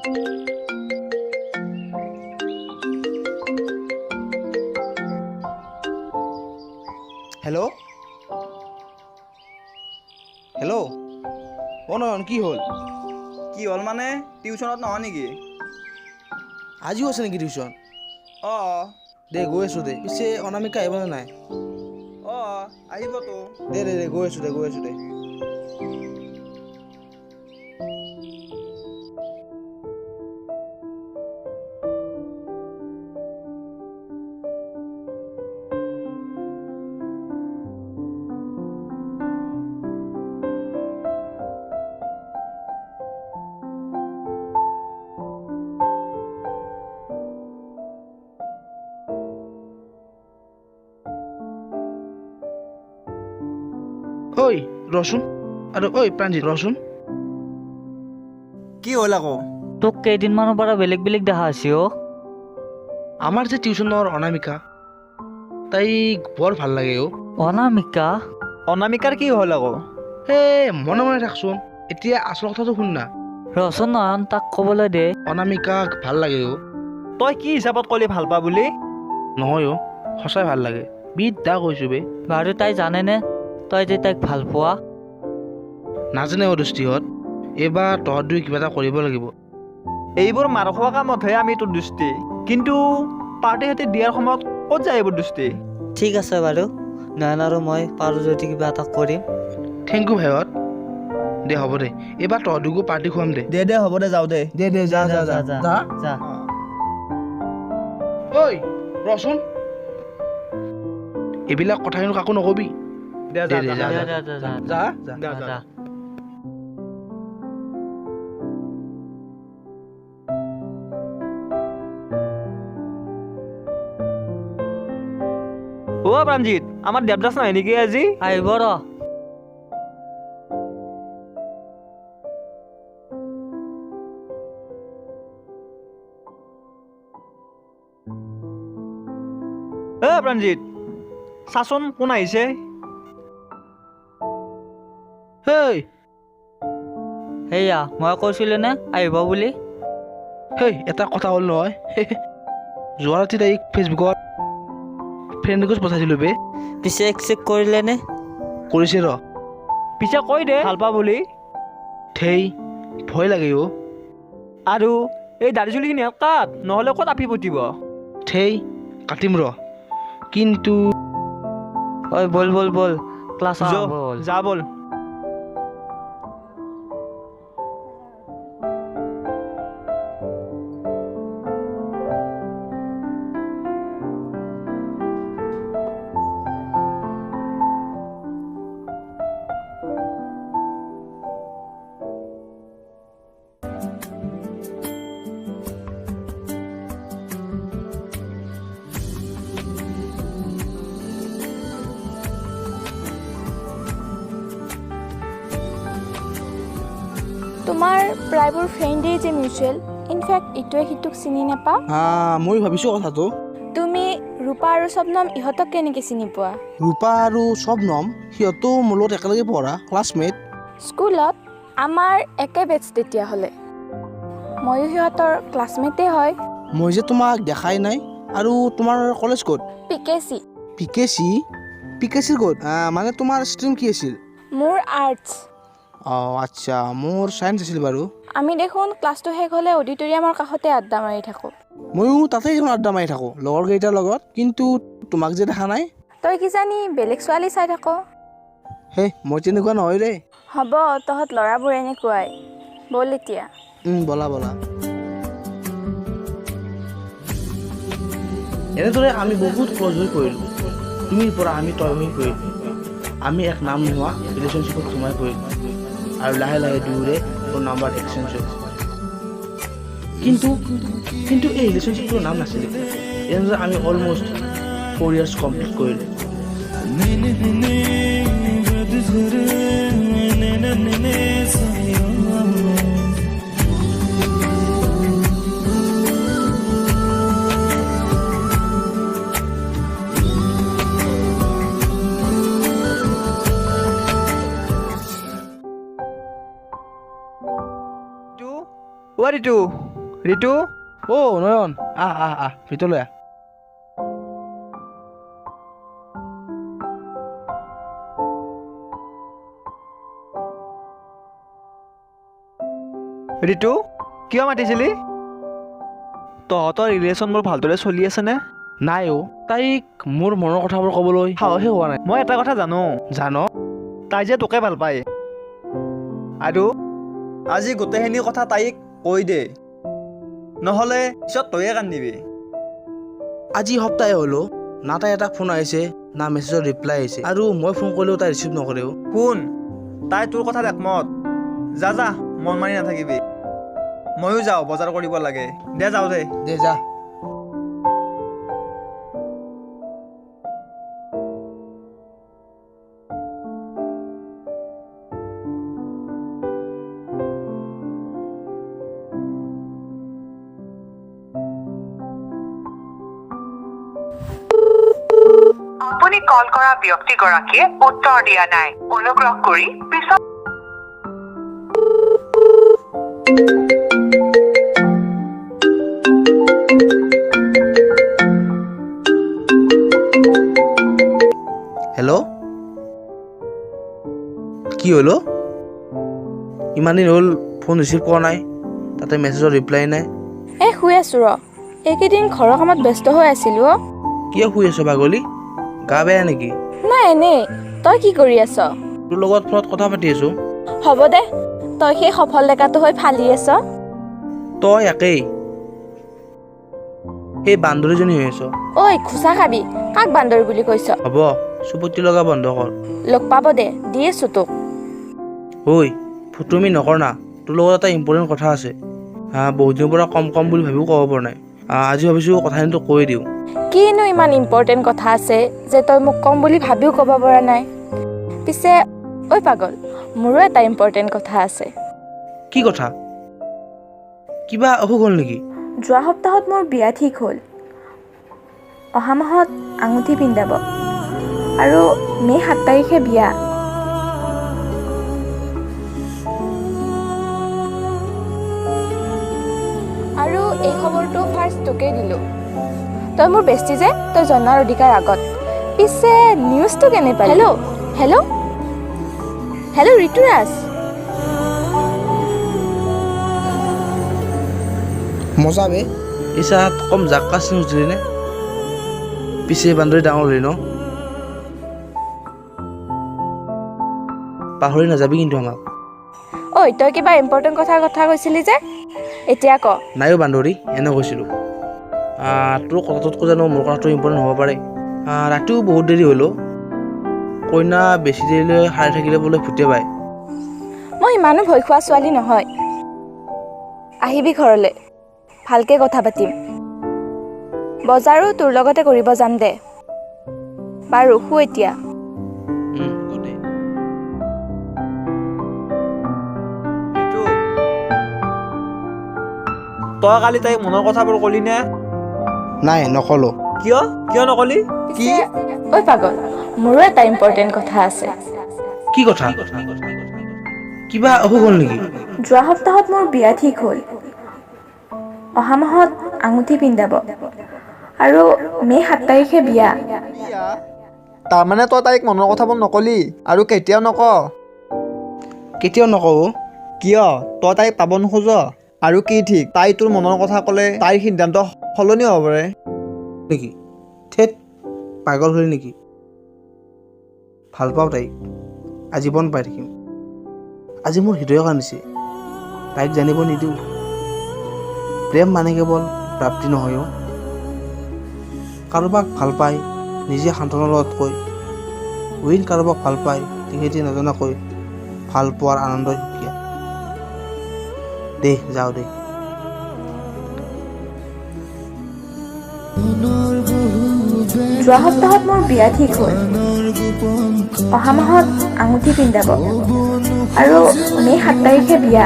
Hello' hello' নয়ন কি হ'ল? কি হ'ল মানে টিউচনত নহয় নেকি? আজিও আছে নেকি টিউচন? অঁ দে গৈ আছোঁ দে। পিছে অনামিকা আহিবনে নাই? অঁ আহিবতো। দে গৈ আছোঁ দে। ঐ ৰচোন, আৰু ঐ প্ৰাঞ্জিত ৰচোন। কি হ'ল আকৌ? তোক কেইদিনমানৰ পৰা বেলেগ দেখা আছে অ'। আমাৰ যে টিউচনৰ অনামিকা, তাইক বৰ ভাল লাগে অ'। অনামিকা? অনামিকাৰ কি হ'ল আকৌ? মনে মনে থাকচোন, এতিয়া আচল কথাটো শুন না। ৰচোন নয়ন, তাক ক'বলৈ দে। অনামিকাক ভাল লাগে অ'। তই কি হিচাপত ক'লি ভাল পা বুলি? নহয় অ', সঁচাই ভাল লাগে, বিদ্যা কৈছোঁ বে। বাৰু তাই জানেনে তই যে তাইক ভাল পোৱা? নাজানে অ' দোস্তিহঁত, এইবাৰ তহঁত দুই কিবা এটা কৰিব লাগিব। এইবোৰ মাৰ খোৱা কামতহে আমি তোৰ দোস্তি, কিন্তু পাৰ্টি চাৰ্টি দিয়াৰ সময়ত ক'ত যায় এইবোৰ দোস্তি? ঠিক আছে বাৰু, নয়ন আৰু মই পাৰোঁ যদি কিবা এটা কৰিম। Thank U ভাইহঁত। দে হ'ব দে, এইবাৰ তহঁত দুকো পাৰ্টি খুৱাম দে। দে হ'ব দে যাওঁ দে। দে যা। যা। ঐ ৰচোন, এইবিলাক কথা কিন্তু কাকো নকবি। দে দে যা। যা। অ' প্ৰাঞ্জিত, আমাৰ দেৱদাস নাই নেকি আজি? আহিব ৰ। প্ৰাঞ্জিত, চাচোন কোন আহিছে? সেয়া মই কৈছিলোঁ নে আহিব বুলি। এটা কথা হ'ল নহয়, যোৱা ৰাতি তাইক ফেচবুকত ফ্ৰেণ্ড ৰিকুৱেষ্ট পঠাইছিলোঁ বে। পিছে একচেপ্ট কৰিলে নে? কৰিছে ৰ। পিছে কৈ দে ভাল পা বুলি। ভয় লাগে অ'। আৰু এই দাঢ়ি চুলিখিনি কাট, নহ'লে ক'ত আপি পুতিব। কাটিম ৰ, কিন্তু ঐ বল ক্লাছ আৰম্ভ হ'ল। যা বল। তোমাৰ প্ৰায়বোৰ ফ্ৰেণ্ডেই যে মিউচুৱেল, ইনফেক্ট ইটোৱে সিটোক চিনি নাপাওঁ। মই ভাবিছোঁ কথাটো। তুমি ৰূপা আৰু শবনম ইহঁতক কেনেকৈ চিনি পোৱা? ৰূপা আৰু শবনম সিহঁতো মোৰ লগত একেলগে পঢ়া ক্লাছমেট। স্কুলত আমাৰ একে বেটছ তেতিয়াহ'লে। ময়ো সিহঁতৰ ক্লাছমেটেই হয়। মই যে তোমাক দেখাই নাই। আৰু তোমাৰ কলেজ ক'ত? পিকেচি। পিকেচিৰ ক'ত? মানে তোমাৰ ষ্ট্ৰীম কি আছিল? মোৰ আৰ্টছ। আচ্ছা, মোৰ চায়েন্স আছিল বাৰু। আমি দেখোন ক্লাছটো শেষ হ'লে অডিটৰিয়ামৰ কাষতে আড্ডা মাৰি থাকোঁ। ময়ো তাতে আড্ডা মাৰি থাকোঁ লগৰকেইটাৰ লগত, কিন্তু তোমাক যে দেখা নাই। তই কিজানি বেলেগ ছোৱালী চাই থাক। মই তেনেকুৱা নহয় দেই। হ'ব, তহঁত ল'ৰাবোৰ এনেকুৱাই। ব'ল এতিয়া। ব'লা। এনেদৰে আমি বহুত ক্লজ হৈ পৰিলোঁ। তুমিৰ পৰা আমি তই হৈ পৰিলোঁ। আমি এক নাম নোহোৱা ৰিলেশ্যনশ্বিপত সোমাই পৰিলোঁ, আৰু লাহে দুয়োৰে তোৰ নাম্বাৰ এক্সচেঞ্জ হ'ল। কিন্তু এই ৰিলেশ্যনশ্বিপটোৰ নাম নাছিলে। এনেদৰে আমি অলমষ্ট 4 years কমপ্লিট কৰিলোঁ। What do you do? ঋতু অ' নয়ন আহ ভিতৰলৈ আহ। ঋতু কিয় মাতিছিলি? তহঁতৰ ৰিলেশ্যনবোৰ ভালদৰে চলি আছেনে? নাই অ' তাইক মোৰ মনৰ কথাবোৰ ক'বলৈ সাহসে হোৱা নাই। মই এটা কথা জানো, জান তাই যে তোকে ভাল পায়। আৰু আজি গোটেইখিনি কথা তাইক কৈ দে, নহ'লে পিছত তয়ে কান্দিবি। আজি সপ্তাহে হ'লো না তাই এটা ফোন আহিছে না মেছেজৰ ৰিপ্লাই আহিছে, আৰু মই ফোন কৰিলেও তাই ৰিচিভ নকৰেও। শুন, তাই তোৰ কথাত একমত। যা মন মাৰি নাথাকিবি। ময়ো যাওঁ, বজাৰ কৰিব লাগে। দে যাওঁ দে। দে যা। আপুনি কল কৰা ব্যক্তিগৰাকীয়ে উত্তৰ দিয়া নাই। অনুগ্ৰহ কৰি পিছত হেল্ল' কি হ'লো? ইমান দিন হ'ল ফোন ৰিচিভ কৰা নাই, তাতে মেছেজৰ ৰিপ্লাই নাই। শুই আছোঁ ৰ। এইকেইদিন ঘৰৰ কামত ব্যস্ত হৈ আছিলোঁ অ'। কিয় শুই আছ পাগলী? গা বেয়া নেকি? নাই এনেই। তই কি কৰি আছ? তোৰ লগত ফোনত কথা পাতি আছো। হ'ব দে, তই সেই সফল ডেকাটো হৈ ফালি আছ। তই একেই সেই বান্দৰীজনী হৈ আছ। ঐ খোচা খাবি, কাক বান্দৰ বুলি কৈছ? হ'ব চুপতি লগা বন্ধ কৰ। লগ পাব দে, দি আছোঁ তোক। ঐ ফুটুমি নকৰ না, তোৰ লগত এটা ইম্পৰ্টেণ্ট কথা আছে। বহুত দিনৰ পৰা কম বুলি ভাবিও ক'ব পৰা নাই। আজি ভাবিছোঁ কথাখিনি তোক কৈ দিওঁ। কিনো ইমান ইম্পৰ্টেণ্ট কথা আছে যে তই মোক কম বুলি ভাবিও ক'ব পৰা নাই? পিছে ঐ পাগল, মোৰো এটা ইম্পৰ্টেণ্ট কথা আছে। কি কথা? কিবা অসুখ হ'ল নেকি? যোৱা সপ্তাহত মোৰ বিয়া ঠিক হ'ল। অহা মাহত আঙুঠি পিন্ধাব, আৰু মে' 7 তাৰিখে বিয়া। আৰু এই খবৰটো ফাৰ্ষ্ট তোকেই দিলোঁ। তই মোৰ বেষ্টি যে, তই জনাৰ অধিকাৰ আগত। পিছে নিউজটো কেনে পালি? হেল্ল' ঋতুৰাজ। মজা বে। এই চাহাত কম জাক্কা নিউজ দিলি নে? পিছে বান্দৰী ডাঙৰ হ'লি ন? পাহৰি নাযাবি কিন্তু আমাক। ঐ তই কিবা ইম্পৰ্টেণ্ট কথা কৈছিলি যে, এতিয়া ক। নাইও বান্দৰী, এনে কৈছিলোঁ। তোৰ কথাটোতকৈ জানো মোৰ কথাটো ইম্পৰ্টেণ্ট হ'ব পাৰে। ৰাতিও বহুত দেৰি হ'লো। কইনা বেছি দেৰিলৈ সাৰি থাকিলে বোলে ভূতে পায়। মই ইমানো ভয় খোৱা ছোৱালী নহয়। আহিবি ঘৰলৈ, ভালকৈ কথা পাতিম। বজাৰো তোৰ লগতে কৰিব যাম দে। বাৰু শু এতিয়া। তই কালি তাইক মনৰ কথাবোৰ ক'লি নে? নাই নকলো। কিয় নকলি? কি? ঐ পাগল, মোৰো এটা ইম্পৰ্টেণ্ট কথা আছে। কি কথা? কিবা অসুখ হ'ল নেকি? যোৱা সপ্তাহত মোৰ বিয়া ঠিক হ'ল। অহা মাহত আঙুঠি পিন্ধাব, আৰু মে' 7 তাৰিখে বিয়া। তাৰমানে তই তাইক মনৰ কথাবোৰ নকলি আৰু কেতিয়াও নকওঁ? কিয়? তই তাইক পাব নোখোজ? আৰু কি ঠিক, তাই তোৰ মনৰ কথা ক'লে তাইৰ সিদ্ধান্ত সলনি হ'ব পাৰে নেকি? থেত পাগল হ'লি নেকি? ভাল পাওঁ তাইক, আজীৱন পাই থাকিম। আজি মোৰ হৃদয় কান্দিছে, তাইক জানিব নিদিওঁ। প্ৰেম মানে কেৱল প্ৰাপ্তি নহয়ও। কাৰোবাক ভাল পাই নিজে সান্তনাৰ লগত কৈ, কাৰোবাক ভাল পায় তেখেতে নজনাকৈ ভাল পোৱাৰ আনন্দই সুকীয়া। দে যাওঁ দে। যোৱা সপ্তাহত মোৰ বিয়া ঠিক হ'ল। অহা মাহত আঙুঠি পিন্ধাব, আৰু মে' 7 তাৰিখে বিয়া।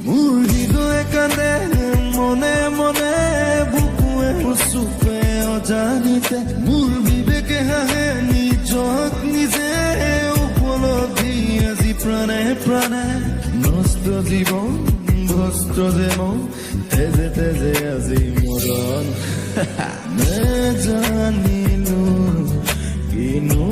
মোৰ হৃদয় কান্দে মনে মনে বুকুৱে চুপে অজানিতে মোৰ বিবেকে হাঁহে নিজক নিজে উপলব্ধি আজি প্ৰাণে প্ৰাণে নষ্ট জীৱন ভস্ত যেন তেজে তেজে আজি মৰণ নেজানিলো কিনো